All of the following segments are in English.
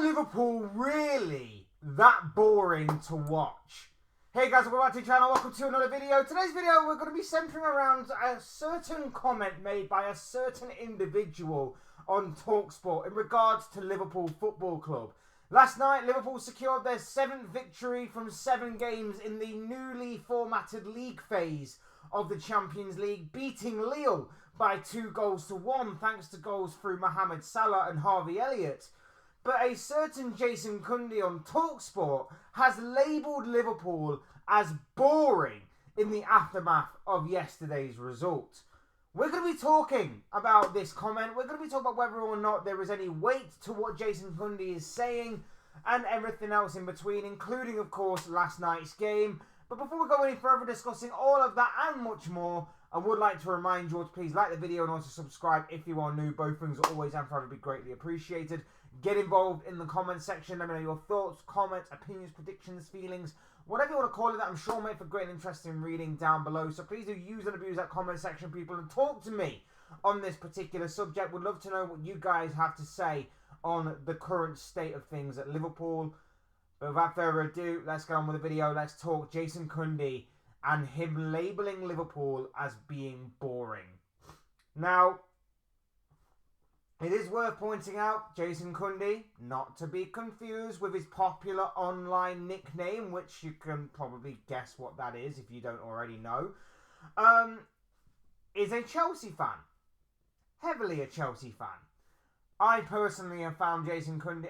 Liverpool really that boring to watch? Hey guys, welcome back to the channel, welcome to another video. Today's video we're going to be centering around a certain comment made by a certain individual on TalkSport in regards to Liverpool Football Club. Last night, Liverpool secured their 7th victory from 7 games in the newly formatted league phase of the Champions League, beating Lille by 2-1 thanks to goals through Mohamed Salah and Harvey Elliott. But a certain Jason Cundy on TalkSport has labelled Liverpool as boring in the aftermath of yesterday's result. We're going to be talking about this comment. We're going to be talking about whether or not there is any weight to what Jason Cundy is saying and everything else in between, including, of course, last night's game. But before we go any further discussing all of that and much more, I would like to remind you all to please like the video and also subscribe if you are new. Both things are always and forever be greatly appreciated. Get involved in the comment section. Let me know your thoughts, comments, opinions, predictions, feelings, whatever you want to call it, that I'm sure make for great and interesting reading down below. So please do use and abuse that comment section, people, and talk to me on this particular subject. Would love to know what you guys have to say on the current state of things at Liverpool. But without further ado, let's get on with the video. Let's talk Jason Cundy and him labelling Liverpool as being boring. Now, it is worth pointing out, Jason Cundy, not to be confused with his popular online nickname, which you can probably guess what that is if you don't already know, is a Chelsea fan. Heavily a Chelsea fan. I personally have found Jason Cundy,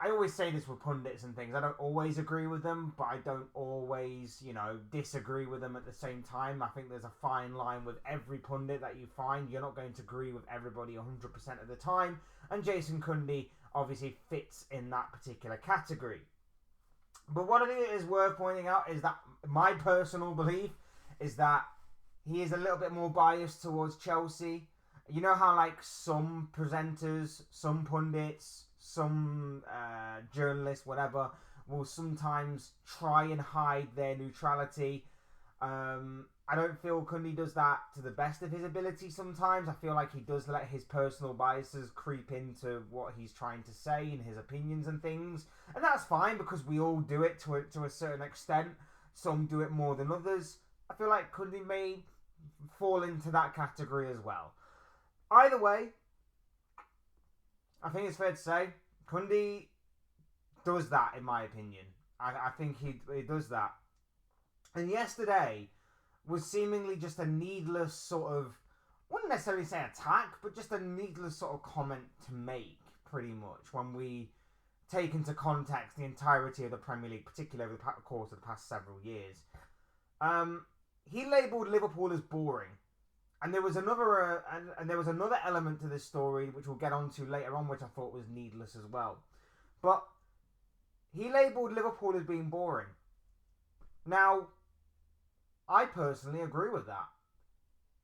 I always say this with pundits and things, I don't always agree with them, but I don't always, disagree with them at the same time. I think there's a fine line with every pundit that you find. You're not going to agree with everybody 100% of the time, and Jason Cundy obviously fits in that particular category. But what I think is worth pointing out is that my personal belief is that he is a little bit more biased towards Chelsea. You know how some presenters, some pundits, some journalists, whatever, will sometimes try and hide their neutrality. I don't feel Cundy does that to the best of his ability sometimes. I feel like he does let his personal biases creep into what he's trying to say and his opinions and things. And that's fine because we all do it to a certain extent. Some do it more than others. I feel like Cundy may fall into that category as well. Either way, I think it's fair to say Cundy does that, in my opinion. I think he does that. And yesterday was seemingly just a needless sort of, I wouldn't necessarily say attack, but just a needless sort of comment to make, pretty much, when we take into context the entirety of the Premier League, particularly over the course of the past several years. He labelled Liverpool as boring. And there was another element to this story, which we'll get onto later on, which I thought was needless as well. But he labelled Liverpool as being boring. Now, I personally agree with that.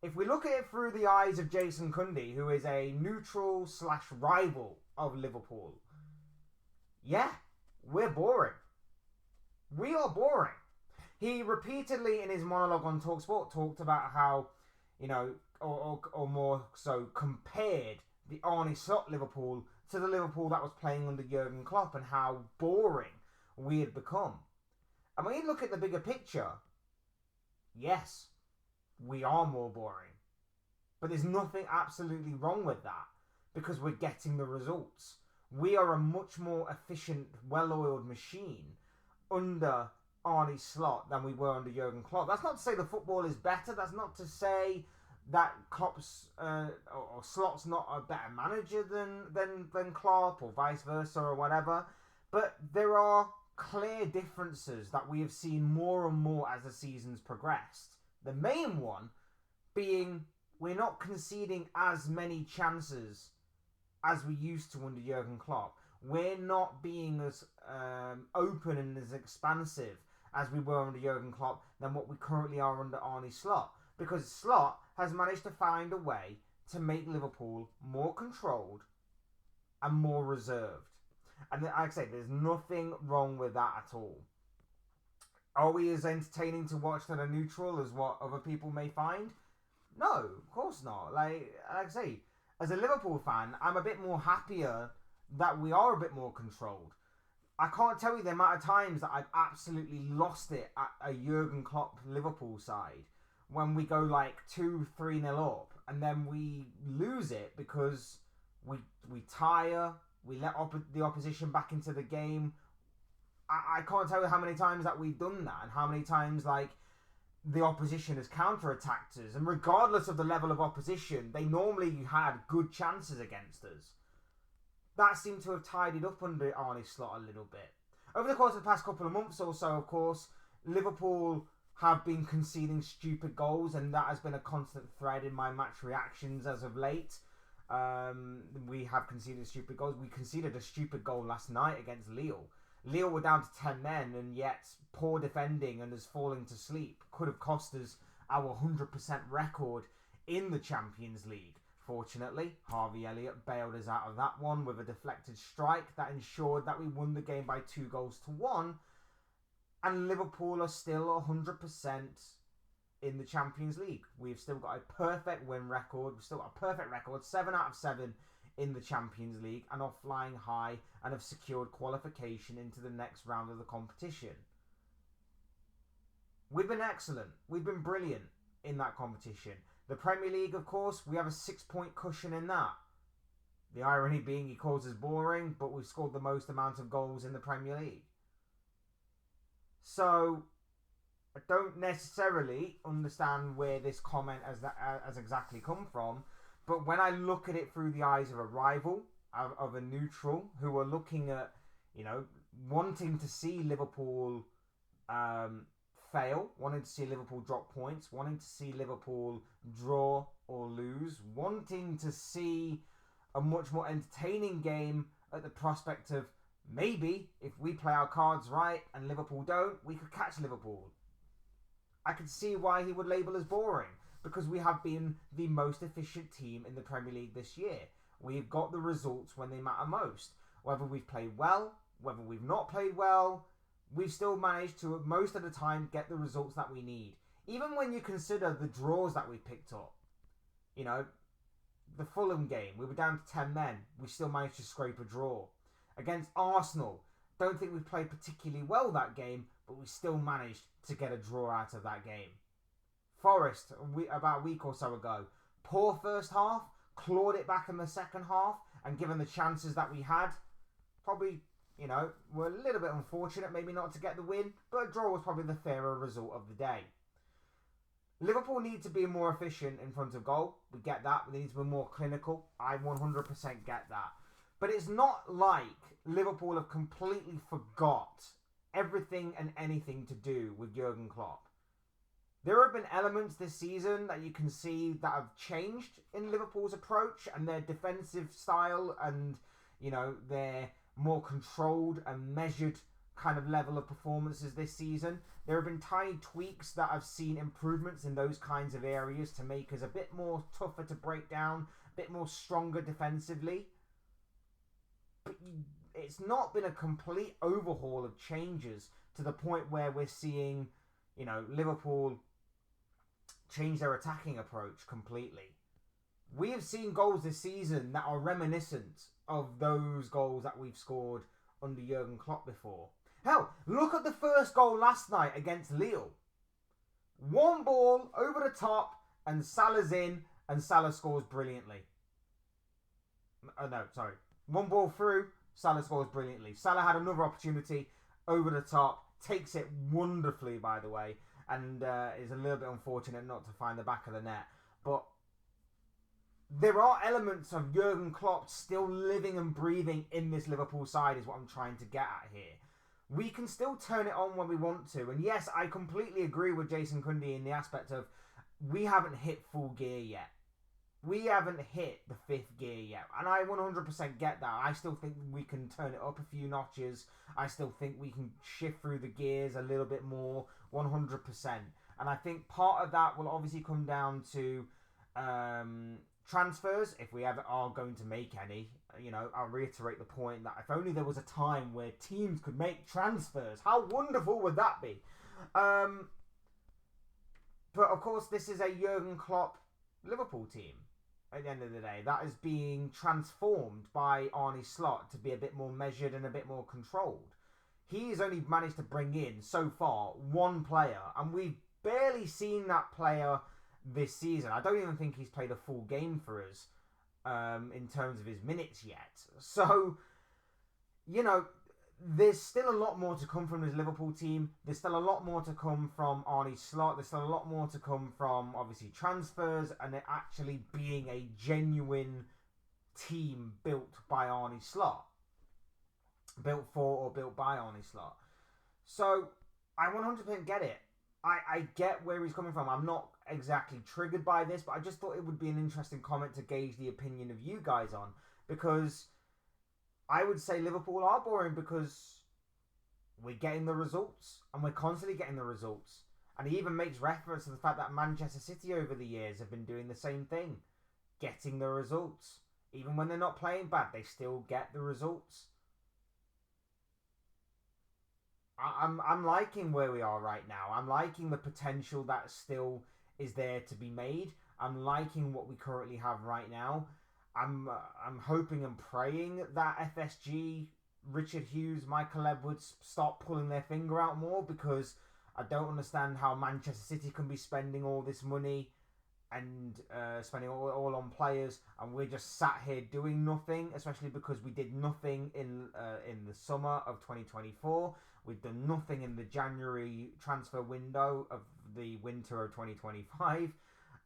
If we look at it through the eyes of Jason Cundy, who is a neutral / rival of Liverpool, yeah, we're boring. We are boring. He repeatedly in his monologue on TalkSport talked about how, or more so compared the Arne Slot Liverpool to the Liverpool that was playing under Jurgen Klopp and how boring we had become. And when you look at the bigger picture, yes, we are more boring. But there's nothing absolutely wrong with that because we're getting the results. We are a much more efficient, well-oiled machine under Arne Slot than we were under Jurgen Klopp. That's not to say the football is better. That's not to say that Klopp's or Slot's not a better manager than Klopp or vice versa or whatever. But there are clear differences that we have seen more and more as the season's progressed. The main one being we're not conceding as many chances as we used to under Jurgen Klopp. We're not being as open and as expansive as we were under Jurgen Klopp than what we currently are under Arne Slot. Because Slot has managed to find a way to make Liverpool more controlled and more reserved. And like I say, there's nothing wrong with that at all. Are we as entertaining to watch than a neutral as what other people may find? No, of course not. Like I say, as a Liverpool fan, I'm a bit more happier that we are a bit more controlled. I can't tell you the amount of times that I've absolutely lost it at a Jurgen Klopp Liverpool side when we go like 2-3-0 up and then we lose it because we tire, we let the opposition back into the game. I can't tell you how many times that we've done that and how many times like the opposition has counter-attacked us, and regardless of the level of opposition, they normally had good chances against us. That seemed to have tidied up under Arne Slot a little bit. Over the course of the past couple of months or so, of course, Liverpool have been conceding stupid goals, and that has been a constant thread in my match reactions as of late. We have conceded stupid goals. We conceded a stupid goal last night against Lille. Lille were down to 10 men, and yet poor defending and us falling to sleep could have cost us our 100% record in the Champions League. Fortunately, Harvey Elliott bailed us out of that one with a deflected strike that ensured that we won the game by 2-1, and Liverpool are still 100% in the Champions League. We've still got a perfect win record. We've still got a perfect record, 7 out of 7 in the Champions League, and are flying high and have secured qualification into the next round of the competition. We've been excellent. We've been brilliant in that competition. The Premier League, of course, we have a 6-point cushion in that. The irony being he calls us boring, but we've scored the most amount of goals in the Premier League. So, I don't necessarily understand where this comment has exactly come from, but when I look at it through the eyes of a rival, of a neutral, who are looking at, wanting to see Liverpool fail, wanting to see Liverpool drop points, wanting to see Liverpool draw or lose, wanting to see a much more entertaining game at the prospect of maybe if we play our cards right and Liverpool don't, we could catch Liverpool. I could see why he would label us boring, because we have been the most efficient team in the Premier League this year. We've got the results when they matter most. Whether we've played well, whether we've not played well, we've still managed to, most of the time, get the results that we need. Even when you consider the draws that we picked up. The Fulham game, we were down to 10 men. We still managed to scrape a draw. Against Arsenal, don't think we played particularly well that game, but we still managed to get a draw out of that game. Forest, about a week or so ago, poor first half, clawed it back in the second half, and given the chances that we had, probably, were a little bit unfortunate maybe not to get the win, but a draw was probably the fairer result of the day. Liverpool need to be more efficient in front of goal. We get that. We need to be more clinical. I 100% get that. But it's not like Liverpool have completely forgot everything and anything to do with Jurgen Klopp. There have been elements this season that you can see that have changed in Liverpool's approach and their defensive style and, their more controlled and measured kind of level of performances this season. There have been tiny tweaks that I've seen improvements in those kinds of areas to make us a bit more tougher to break down, a bit more stronger defensively. But it's not been a complete overhaul of changes to the point where we're seeing, Liverpool change their attacking approach completely. We have seen goals this season that are reminiscent of those goals that we've scored under Jurgen Klopp before. Hell, look at the first goal last night against Lille. One ball over the top and Salah's in and Salah scores brilliantly. One ball through, Salah scores brilliantly. Salah had another opportunity over the top, takes it wonderfully, by the way, and is a little bit unfortunate not to find the back of the net. But there are elements of Jurgen Klopp still living and breathing in this Liverpool side is what I'm trying to get at here. We can still turn it on when we want to. And yes, I completely agree with Jason Cundy in the aspect of we haven't hit full gear yet. We haven't hit the 5th gear yet. And I 100% get that. I still think we can turn it up a few notches. I still think we can shift through the gears a little bit more, 100%. And I think part of that will obviously come down to transfers, if we ever are going to make any. I'll reiterate the point that if only there was a time where teams could make transfers, how wonderful would that be? But of course, this is a Jurgen Klopp Liverpool team. at the end of the day. That is being transformed by Arne Slot to be a bit more measured and a bit more controlled. He's only managed to bring in, so far, one player, and we've barely seen that player this season. I don't even think he's played a full game for us in terms of his minutes yet. So, there's still a lot more to come from this Liverpool team. There's still a lot more to come from Arne Slot. There's still a lot more to come from, obviously, transfers and it actually being a genuine team built by Arne Slot. Built for or built by Arne Slot. So, I 100% get it. I get where he's coming from. I'm not exactly triggered by this, but I just thought it would be an interesting comment to gauge the opinion of you guys on. Because I would say Liverpool are boring because we're getting the results. And we're constantly getting the results. And he even makes reference to the fact that Manchester City over the years have been doing the same thing. Getting the results. Even when they're not playing bad, they still get the results. I'm liking where we are right now. I'm liking the potential that still is there to be made. I'm liking what we currently have right now. I'm hoping and praying that FSG, Richard Hughes, Michael Edwards stop pulling their finger out more, because I don't understand how Manchester City can be spending all this money and spending all on players, and we're just sat here doing nothing, especially because we did nothing in the summer of 2024. We've done nothing in the January transfer window of the winter of 2025.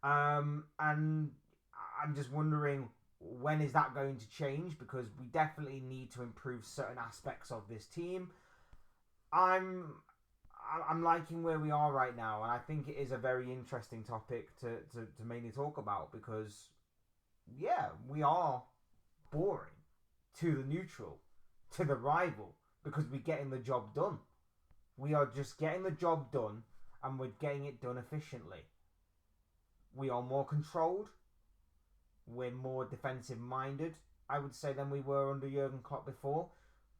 And I'm just wondering, when is that going to change? Because we definitely need to improve certain aspects of this team. I'm liking where we are right now, and I think it is a very interesting topic to mainly talk about, because, yeah, we are boring to the neutral, to the rival, because we're getting the job done. We are just getting the job done, and we're getting it done efficiently. We are more controlled. We're more defensive-minded, I would say, than we were under Jurgen Klopp before.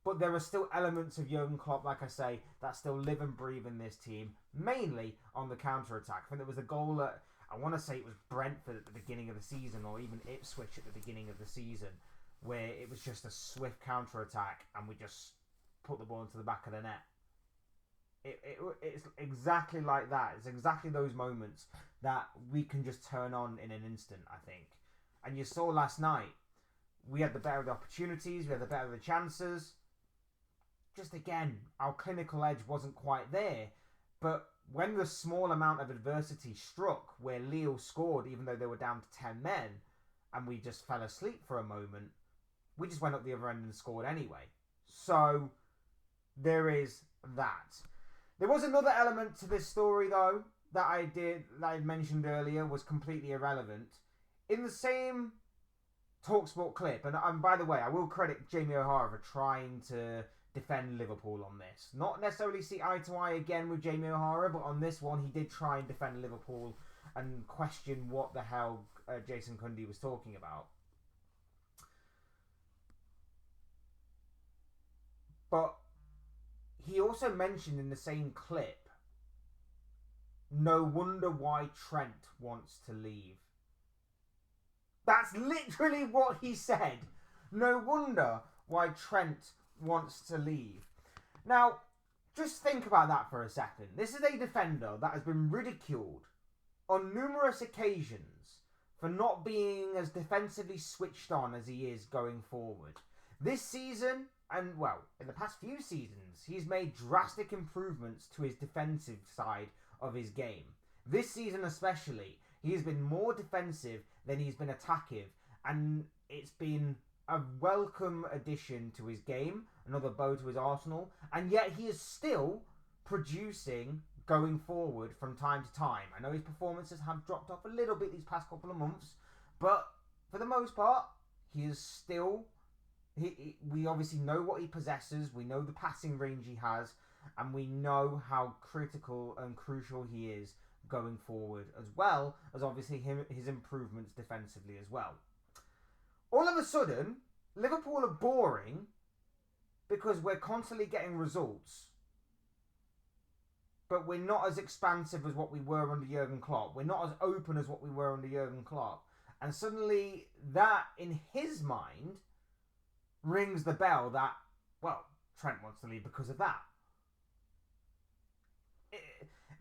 But there are still elements of Jurgen Klopp, like I say, that still live and breathe in this team, mainly on the counter-attack. I think there was a goal that, I want to say it was Brentford at the beginning of the season, or even Ipswich at the beginning of the season, where it was just a swift counter-attack, and we just put the ball into the back of the net. It's exactly like that. It's exactly those moments that we can just turn on in an instant, I think. And you saw last night, we had the better of the opportunities, we had the better of the chances. Just again, our clinical edge wasn't quite there. But when the small amount of adversity struck, where Lille scored even though they were down to 10 men, and we just fell asleep for a moment, we just went up the other end and scored anyway. So there is that. There was another element to this story, though, that I mentioned earlier, was completely irrelevant. In the same TalkSport clip, and by the way, I will credit Jamie O'Hara for trying to defend Liverpool on this. Not necessarily see eye to eye again with Jamie O'Hara, but on this one, he did try and defend Liverpool and question what the hell Jason Cundy was talking about. But he also mentioned in the same clip, no wonder why Trent wants to leave. That's literally what he said. No wonder why Trent wants to leave. Now, just think about that for a second. This is a defender that has been ridiculed on numerous occasions for not being as defensively switched on as he is going forward. This season, and well, in the past few seasons, he's made drastic improvements to his defensive side of his game. This season especially, he's been more defensive than he's been attacking, and it's been a welcome addition to his game, another bow to his arsenal, and yet he is still producing going forward from time to time. I know his performances have dropped off a little bit these past couple of months, but for the most part, he is still... We obviously know what he possesses, we know the passing range he has, and we know how critical and crucial he is going forward, as well as obviously his improvements defensively as well. All of a sudden, Liverpool are boring because we're constantly getting results, but we're not as expansive as what we were under Jurgen Klopp. We're not as open as what we were under Jurgen Klopp. And suddenly that, in his mind, rings the bell that, well, Trent wants to leave because of that.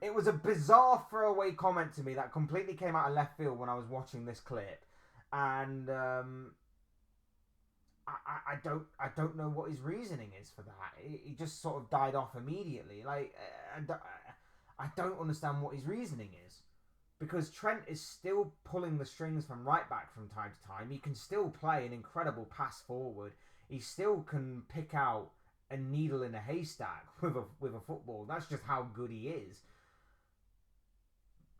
It was a bizarre throwaway comment to me that completely came out of left field when I was watching this clip. And I don't know what his reasoning is for that. He just sort of died off immediately. Like, I don't understand what his reasoning is. Because Trent is still pulling the strings from right back from time to time. He can still play an incredible pass forward. He still can pick out a needle in a haystack with a football. That's just how good he is.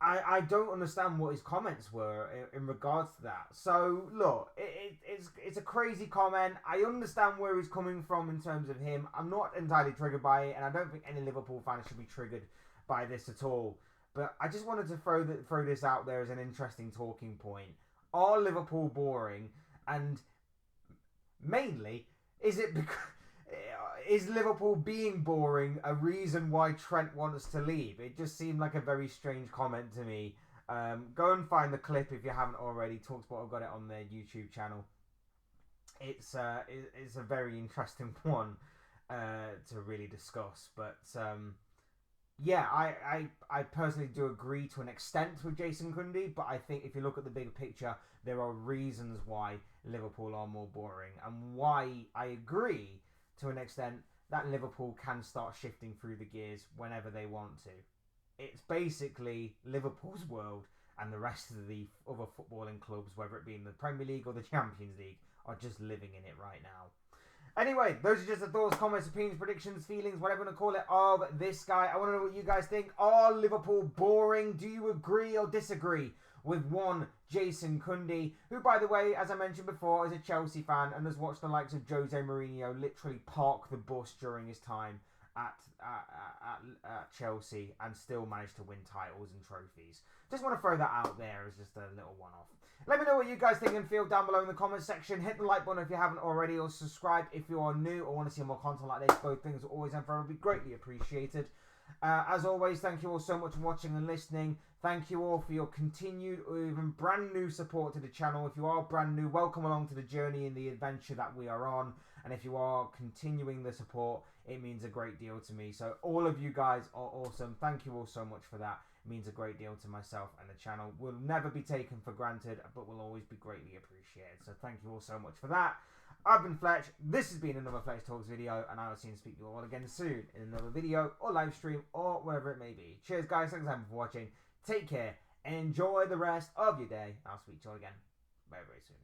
I don't understand what his comments were in regards to that. So, look, it's a crazy comment. I understand where he's coming from in terms of him. I'm not entirely triggered by it, and I don't think any Liverpool fan should be triggered by this at all. But I just wanted to throw this out there as an interesting talking point. Are Liverpool boring? And mainly, is Liverpool being boring a reason why Trent wants to leave? It just seemed like a very strange comment to me. Go and find the clip if you haven't already. TalkSport have got it on their YouTube channel. It's a very interesting one to really discuss. But yeah, I personally do agree to an extent with Jason Cundy, but I think if you look at the bigger picture, there are reasons why Liverpool are more boring, and why I agree to an extent that Liverpool can start shifting through the gears whenever they want to. It's basically Liverpool's world, and the rest of the other footballing clubs, whether it be in the Premier League or the Champions League, are just living in it right now. Anyway, those are just the thoughts, comments, opinions, predictions, feelings, whatever you want to call it, of this guy. I want to know what you guys think. Are Liverpool boring? Do you agree or disagree with one Jason Cundy, who, by the way, as I mentioned before, is a Chelsea fan and has watched the likes of Jose Mourinho literally park the bus during his time at Chelsea and still managed to win titles and trophies. Just want to throw that out there as just a little one-off. Let me know what you guys think and feel down below in the comment section. Hit the like button if you haven't already, or subscribe if you are new or want to see more content like this. Both things are always and forever be greatly appreciated. As always, thank you all so much for watching and listening. Thank you all for your continued or even brand new support to the channel. If you are brand new, welcome along to the journey and the adventure that we are on. And if you are continuing the support, it means a great deal to me. So all of you guys are awesome. Thank you all so much for that. It means a great deal to myself and the channel. Will never be taken for granted, but will always be greatly appreciated. So thank you all so much for that. I've been Fletch. This has been another Fletch Talks video, and I will see you and speak to you all again soon in another video or live stream or wherever it may be. Cheers, guys. Thanks for watching. Take care. Enjoy the rest of your day. I'll speak to you all again very, very soon.